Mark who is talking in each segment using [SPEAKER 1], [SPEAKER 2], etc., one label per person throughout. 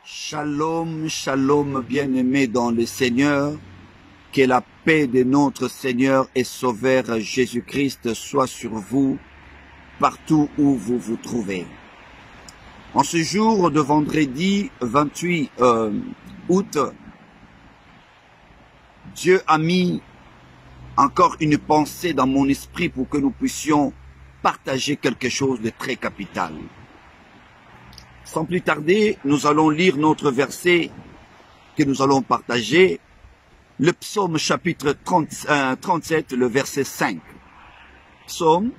[SPEAKER 1] Shalom, shalom, bien-aimés dans le Seigneur, que la paix de notre Seigneur et Sauveur Jésus-Christ soit sur vous, partout où vous vous trouvez. En ce jour de vendredi 28 août, Dieu a mis encore une pensée dans mon esprit pour que nous puissions partager quelque chose de très capital. Sans plus tarder, nous allons lire notre verset que nous allons partager, le psaume chapitre 37, le verset 5. Psaume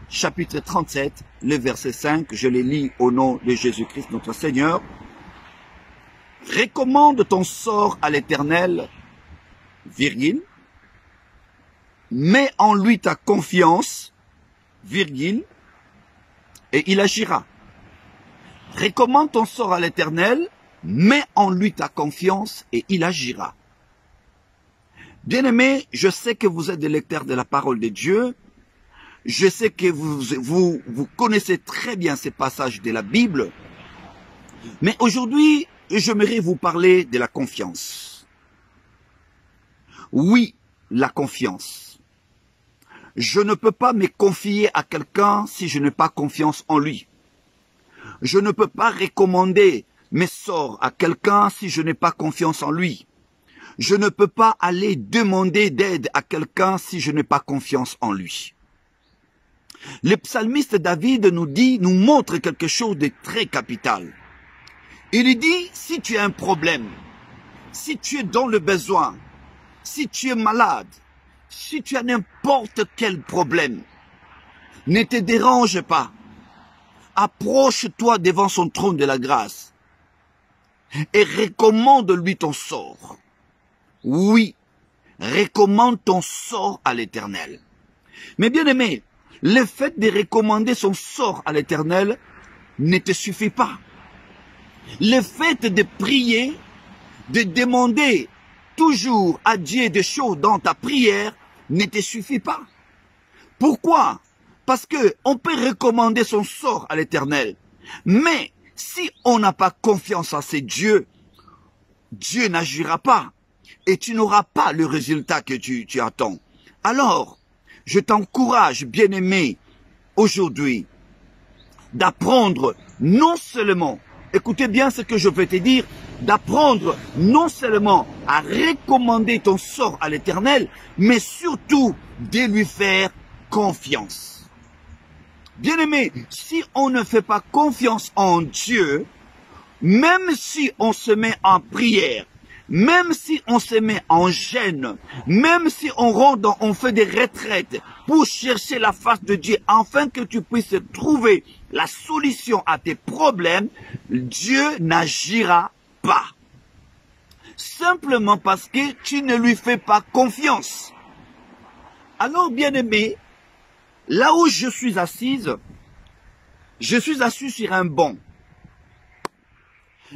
[SPEAKER 1] chapitre 37, le verset 5, je les lis au nom de Jésus-Christ notre Seigneur. Recommande ton sort à l'Éternel, virgule, mets en lui ta confiance, virgule, et il agira. Recommande ton sort à l'Éternel, mets en lui ta confiance et il agira. Bien-aimés, je sais que vous êtes des lecteurs de la parole de Dieu. Je sais que vous connaissez très bien ces passages de la Bible. Mais aujourd'hui, j'aimerais vous parler de la confiance. Oui, la confiance. Je ne peux pas me confier à quelqu'un si je n'ai pas confiance en lui. Je ne peux pas recommander mes sorts à quelqu'un si je n'ai pas confiance en lui. Je ne peux pas aller demander d'aide à quelqu'un si je n'ai pas confiance en lui. Le psalmiste David nous montre quelque chose de très capital. Il dit, si tu as un problème, si tu es dans le besoin, si tu es malade, si tu as n'importe quel problème, ne te dérange pas. Approche-toi devant son trône de la grâce et recommande-lui ton sort. Oui, recommande ton sort à l'Éternel. Mais bien aimé, le fait de recommander son sort à l'Éternel ne te suffit pas. Le fait de prier, de demander toujours à Dieu des choses dans ta prière ne te suffit pas. Pourquoi ? Parce que on peut recommander son sort à l'Éternel. Mais si on n'a pas confiance en ces dieux, Dieu n'agira pas. Et tu n'auras pas le résultat que tu attends. Alors, je t'encourage, bien-aimé, aujourd'hui, d'apprendre non seulement, écoutez bien ce que je vais te dire, d'apprendre non seulement à recommander ton sort à l'Éternel, mais surtout de lui faire confiance. Bien-aimé, si on ne fait pas confiance en Dieu, même si on se met en prière, même si on se met en jeûne, même si on fait des retraites pour chercher la face de Dieu, afin que tu puisses trouver la solution à tes problèmes, Dieu n'agira pas. Simplement parce que tu ne lui fais pas confiance. Alors, bien-aimé, là où je suis assis sur un banc.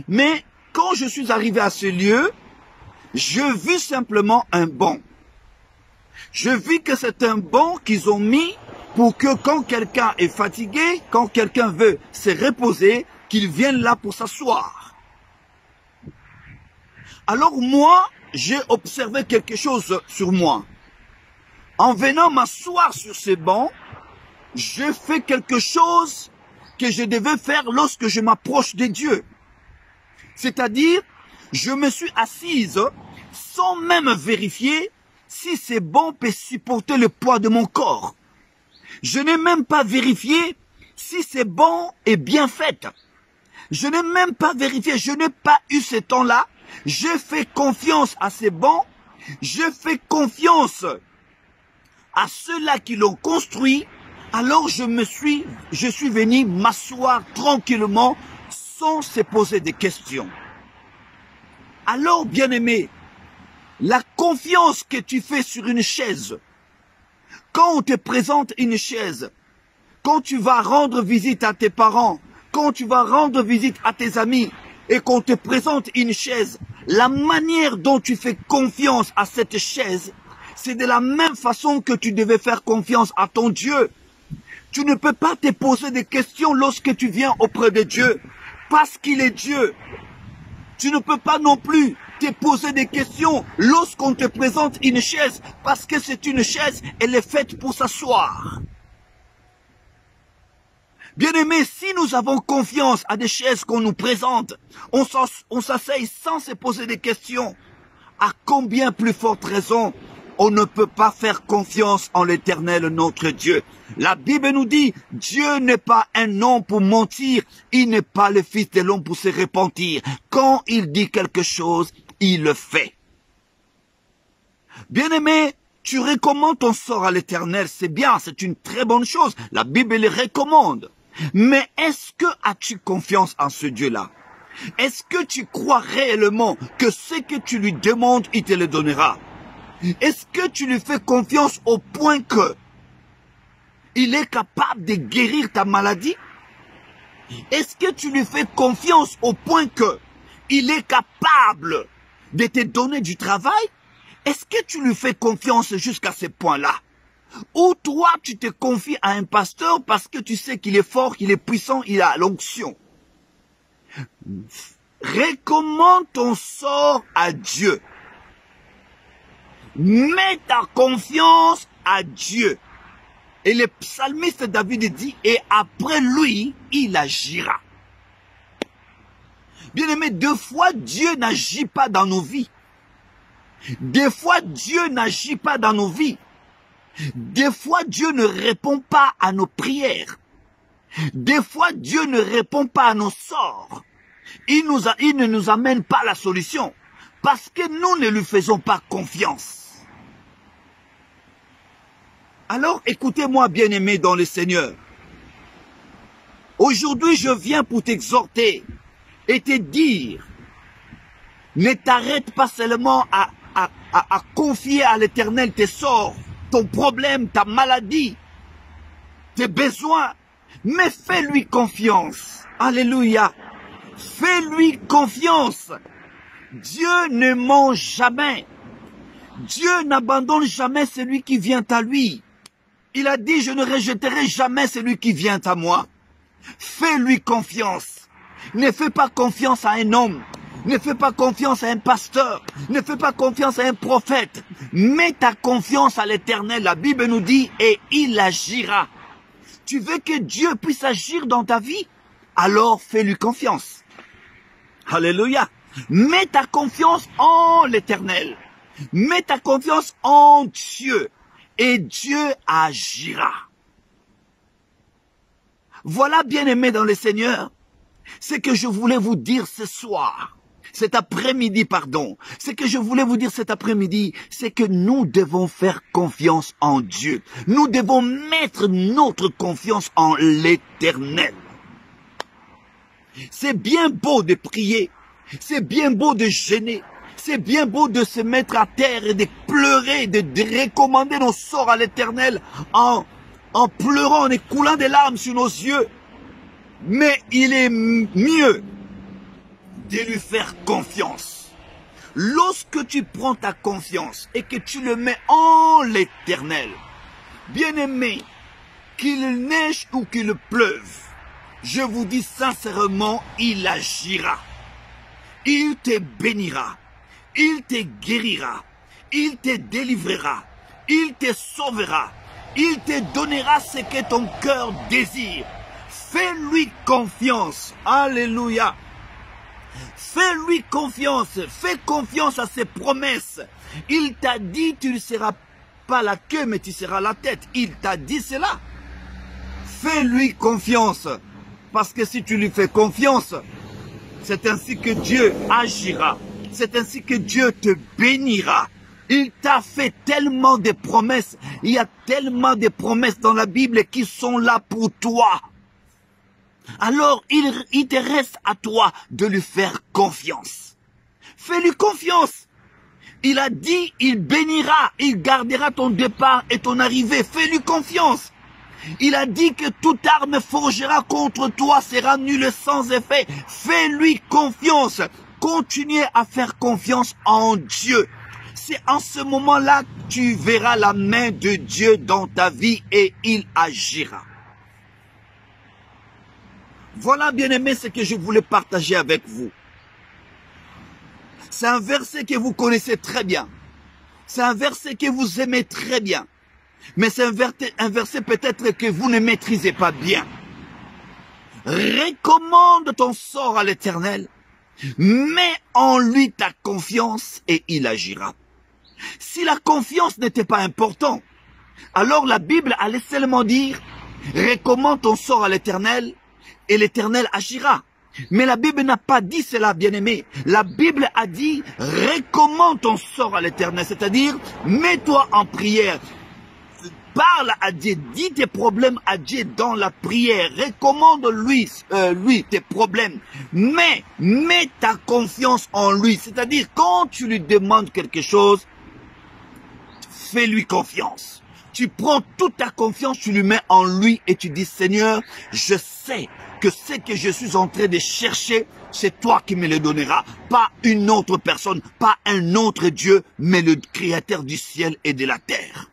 [SPEAKER 1] Mais quand je suis arrivé à ce lieu, je vis simplement un banc. Je vis que c'est un banc qu'ils ont mis pour que quand quelqu'un est fatigué, quand quelqu'un veut se reposer, qu'il vienne là pour s'asseoir. Alors moi, j'ai observé quelque chose sur moi. En venant m'asseoir sur ce banc, je fais quelque chose que je devais faire lorsque je m'approche de Dieu. C'est-à-dire, je me suis assise sans même vérifier si ce banc peut supporter le poids de mon corps. Je n'ai même pas vérifié si ce banc est bien fait. Je n'ai même pas vérifié, je n'ai pas eu ce temps-là. J'ai fait confiance à ces bancs, j'ai fait confiance à ceux-là qui l'ont construit. Alors je suis venu m'asseoir tranquillement sans se poser des questions. Alors, bien-aimé, la confiance que tu fais sur une chaise, quand on te présente une chaise, quand tu vas rendre visite à tes parents, quand tu vas rendre visite à tes amis et qu'on te présente une chaise, la manière dont tu fais confiance à cette chaise, c'est de la même façon que tu devais faire confiance à ton Dieu. Tu ne peux pas te poser des questions lorsque tu viens auprès de Dieu, parce qu'il est Dieu. Tu ne peux pas non plus te poser des questions lorsqu'on te présente une chaise, parce que c'est une chaise, elle est faite pour s'asseoir. Bien-aimés, si nous avons confiance à des chaises qu'on nous présente, on s'asseye sans se poser des questions. À combien plus forte raison on ne peut pas faire confiance en l'Éternel notre Dieu. La Bible nous dit, Dieu n'est pas un homme pour mentir, il n'est pas le fils de l'homme pour se repentir. Quand il dit quelque chose, il le fait. Bien-aimé, tu recommandes ton sort à l'Éternel, c'est bien, c'est une très bonne chose. La Bible le recommande. Mais est-ce que as-tu confiance en ce Dieu-là? Est-ce que tu crois réellement que ce que tu lui demandes, il te le donnera? Est-ce que tu lui fais confiance au point que il est capable de guérir ta maladie? Est-ce que tu lui fais confiance au point que il est capable de te donner du travail? Est-ce que tu lui fais confiance jusqu'à ce point-là? Ou toi, tu te confies à un pasteur parce que tu sais qu'il est fort, qu'il est puissant, il a l'onction. Recommande ton sort à Dieu. Mets ta confiance à Dieu. Et le psalmiste David dit, et après lui, il agira. Bien-aimé, deux fois Dieu n'agit pas dans nos vies. Des fois Dieu n'agit pas dans nos vies. Des fois Dieu ne répond pas à nos prières. Des fois Dieu ne répond pas à nos sorts. Il ne nous amène pas la solution. Parce que nous ne lui faisons pas confiance. Alors écoutez-moi bien-aimé dans le Seigneur. Aujourd'hui je viens pour t'exhorter et te dire, ne t'arrête pas seulement à confier à l'Éternel tes sorts, ton problème, ta maladie, tes besoins, mais fais-lui confiance. Alléluia. Fais-lui confiance. Dieu ne ment jamais. Dieu n'abandonne jamais celui qui vient à lui. Il a dit, je ne rejetterai jamais celui qui vient à moi. Fais-lui confiance. Ne fais pas confiance à un homme. Ne fais pas confiance à un pasteur. Ne fais pas confiance à un prophète. Mets ta confiance à l'Éternel. La Bible nous dit, et il agira. Tu veux que Dieu puisse agir dans ta vie? Alors fais-lui confiance. Alléluia. Mets ta confiance en l'Éternel. Mets ta confiance en Dieu. Et Dieu agira. Voilà, bien-aimés dans le Seigneur, ce que je voulais vous dire ce soir. Cet après-midi, pardon. Ce que je voulais vous dire cet après-midi, c'est que nous devons faire confiance en Dieu. Nous devons mettre notre confiance en l'Éternel. C'est bien beau de prier. C'est bien beau de jeûner. C'est bien beau de se mettre à terre et de pleurer, de recommander nos sorts à l'Éternel en pleurant, en écoulant des larmes sur nos yeux. Mais il est mieux de lui faire confiance. Lorsque tu prends ta confiance et que tu le mets en l'Éternel, bien-aimé, qu'il neige ou qu'il pleuve, je vous dis sincèrement, il agira. Il te bénira. Il te guérira, il te délivrera, il te sauvera, il te donnera ce que ton cœur désire. Fais-lui confiance, alléluia. Fais-lui confiance, fais confiance à ses promesses. Il t'a dit, tu ne seras pas la queue, mais tu seras la tête. Il t'a dit cela. Fais-lui confiance, parce que si tu lui fais confiance, c'est ainsi que Dieu agira. C'est ainsi que Dieu te bénira. Il t'a fait tellement de promesses. Il y a tellement de promesses dans la Bible qui sont là pour toi. Alors, il te reste à toi de lui faire confiance. Fais-lui confiance. Il a dit, il bénira, il gardera ton départ et ton arrivée. Fais-lui confiance. Il a dit que toute arme forgera contre toi sera nulle sans effet. Fais-lui confiance. Continuez à faire confiance en Dieu. C'est en ce moment-là que tu verras la main de Dieu dans ta vie et il agira. Voilà, bien-aimé, ce que je voulais partager avec vous. C'est un verset que vous connaissez très bien. C'est un verset que vous aimez très bien. Mais c'est un verset peut-être que vous ne maîtrisez pas bien. Recommande ton sort à l'Éternel. Mets en lui ta confiance et il agira. Si la confiance n'était pas importante, alors la Bible allait seulement dire « Recommande ton sort à l'Éternel et l'Éternel agira ». Mais la Bible n'a pas dit cela, bien-aimé. La Bible a dit « Recommande ton sort à l'Éternel », c'est-à-dire « Mets-toi en prière ». Parle à Dieu, dis tes problèmes à Dieu dans la prière, recommande-lui tes problèmes, mais mets ta confiance en lui, c'est-à-dire quand tu lui demandes quelque chose, fais-lui confiance. Tu prends toute ta confiance, tu lui mets en lui et tu dis Seigneur, je sais que ce que je suis en train de chercher, c'est toi qui me le donneras, pas une autre personne, pas un autre Dieu, mais le Créateur du ciel et de la terre.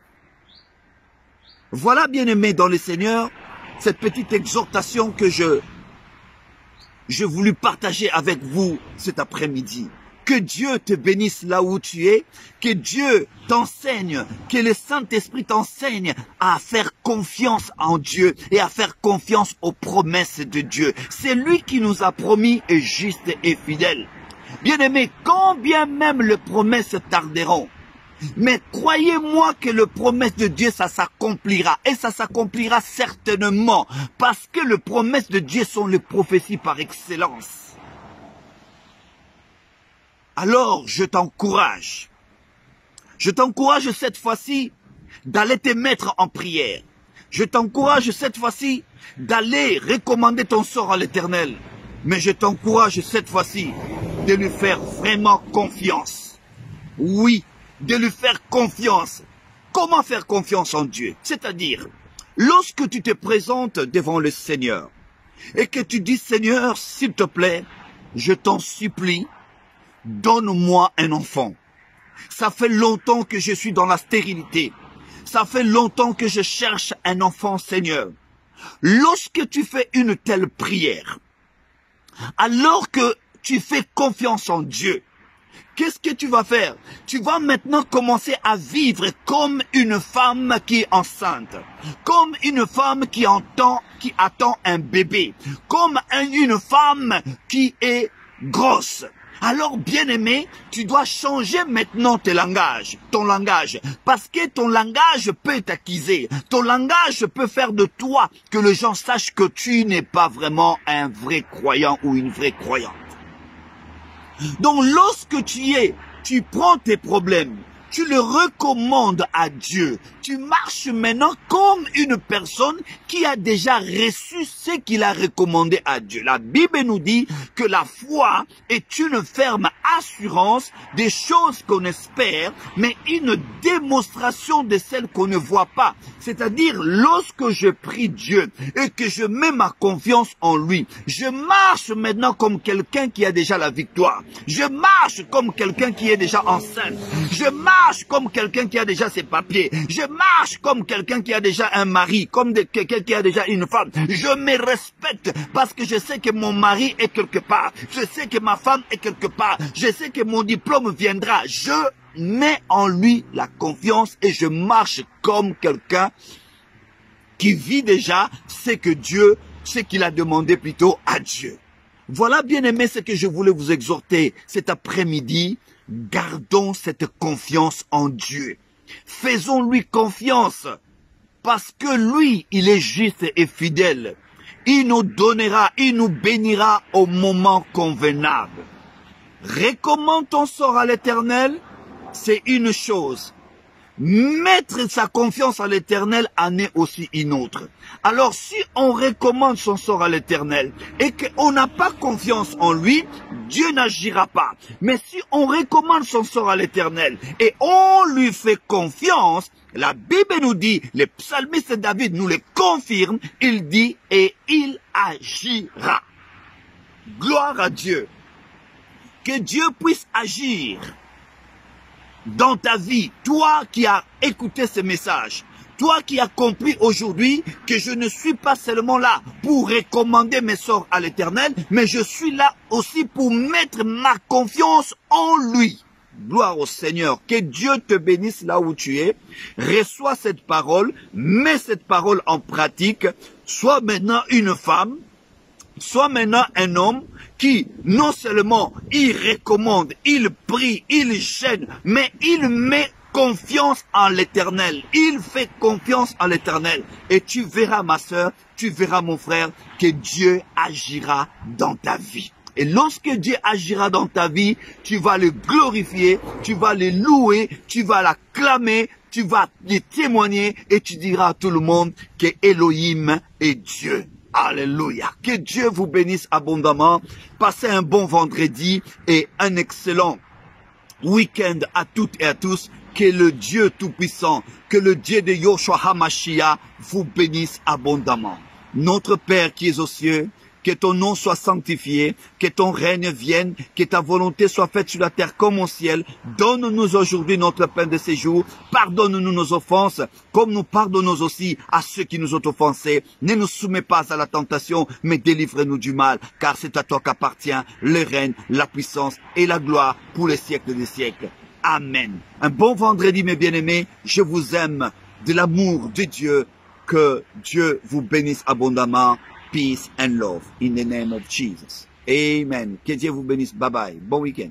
[SPEAKER 1] Voilà, bien-aimés dans le Seigneur, cette petite exhortation que je voulus partager avec vous cet après-midi. Que Dieu te bénisse là où tu es, que Dieu t'enseigne, que le Saint-Esprit t'enseigne à faire confiance en Dieu et à faire confiance aux promesses de Dieu. C'est lui qui nous a promis est juste et fidèle. Bien-aimés, quand bien même les promesses tarderont, mais croyez-moi que les promesses de Dieu, ça s'accomplira. Et ça s'accomplira certainement. Parce que les promesses de Dieu sont les prophéties par excellence. Alors, je t'encourage. Je t'encourage cette fois-ci d'aller te mettre en prière. Je t'encourage cette fois-ci d'aller recommander ton sort à l'Éternel. Mais je t'encourage cette fois-ci de lui faire vraiment confiance. Oui. De lui faire confiance. Comment faire confiance en Dieu? C'est-à-dire, lorsque tu te présentes devant le Seigneur et que tu dis, Seigneur, s'il te plaît, je t'en supplie, donne-moi un enfant. Ça fait longtemps que je suis dans la stérilité. Ça fait longtemps que je cherche un enfant, Seigneur. Lorsque tu fais une telle prière, alors que tu fais confiance en Dieu, qu'est-ce que tu vas faire? Tu vas maintenant commencer à vivre comme une femme qui est enceinte, comme une femme qui attend un bébé, comme une femme qui est grosse. Alors, bien-aimé, tu dois changer maintenant ton langage, parce que ton langage peut t'accuser, ton langage peut faire de toi que les gens sachent que tu n'es pas vraiment un vrai croyant ou une vraie croyante. Donc lorsque tu prends tes problèmes, tu le recommandes à Dieu. Tu marches maintenant comme une personne qui a déjà reçu ce qu'il a recommandé à Dieu. La Bible nous dit que la foi est une ferme assurance des choses qu'on espère, mais une démonstration de celles qu'on ne voit pas. C'est-à-dire, lorsque je prie Dieu et que je mets ma confiance en lui, je marche maintenant comme quelqu'un qui a déjà la victoire. Je marche comme quelqu'un qui est déjà enceinte. Je marche comme quelqu'un qui a déjà ses papiers. Je marche comme quelqu'un qui a déjà un mari, comme quelqu'un qui a déjà une femme. Je me respecte parce que je sais que mon mari est quelque part. Je sais que ma femme est quelque part. Je sais que mon diplôme viendra. Je mets en lui la confiance et je marche comme quelqu'un qui vit déjà ce qu'il a demandé plutôt à Dieu. Voilà, bien aimé, ce que je voulais vous exhorter cet après-midi. Gardons cette confiance en Dieu. Faisons-lui confiance parce que lui, il est juste et fidèle. Il nous donnera, il nous bénira au moment convenable. Recommande ton sort à l'Éternel, c'est une chose. Mettre sa confiance à l'Éternel en est aussi une autre. Alors si on recommande son sort à l'Éternel et qu'on n'a pas confiance en lui, Dieu n'agira pas. Mais si on recommande son sort à l'Éternel et on lui fait confiance, la Bible nous dit, le psalmiste David nous le confirme, il dit et il agira. Gloire à Dieu. Que Dieu puisse agir dans ta vie, toi qui as écouté ce message, Toi qui as compris aujourd'hui que je ne suis pas seulement là pour recommander mes sorts à l'Éternel, mais je suis là aussi pour mettre ma confiance en lui. Gloire au Seigneur. Que Dieu te bénisse là où tu es. Reçois cette parole, mets cette parole en pratique. Sois maintenant une femme, sois maintenant un homme qui non seulement il recommande, il prie, il gêne, mais il met confiance en l'Éternel. Il fait confiance en l'Éternel. Et tu verras, ma sœur, tu verras, mon frère, que Dieu agira dans ta vie. Et lorsque Dieu agira dans ta vie, tu vas le glorifier, tu vas le louer, tu vas l'acclamer, tu vas lui témoigner et tu diras à tout le monde que Elohim est Dieu. Alléluia. Que Dieu vous bénisse abondamment. Passez un bon vendredi et un excellent week-end à toutes et à tous. Que le Dieu Tout-Puissant, que le Dieu de Yoshua HaMashiach vous bénisse abondamment. Notre Père qui es aux cieux, que ton nom soit sanctifié, que ton règne vienne, que ta volonté soit faite sur la terre comme au ciel. Donne-nous aujourd'hui notre pain de ces jours. Pardonne-nous nos offenses, comme nous pardonnons aussi à ceux qui nous ont offensés. Ne nous soumets pas à la tentation, mais délivre-nous du mal, car c'est à toi qu'appartient le règne, la puissance et la gloire pour les siècles des siècles. Amen. Un bon vendredi, mes bien-aimés. Je vous aime de l'amour de Dieu. Que Dieu vous bénisse abondamment. Peace and love in the name of Jesus. Amen. Que Dieu vous bénisse. Bye bye. Bon week-end.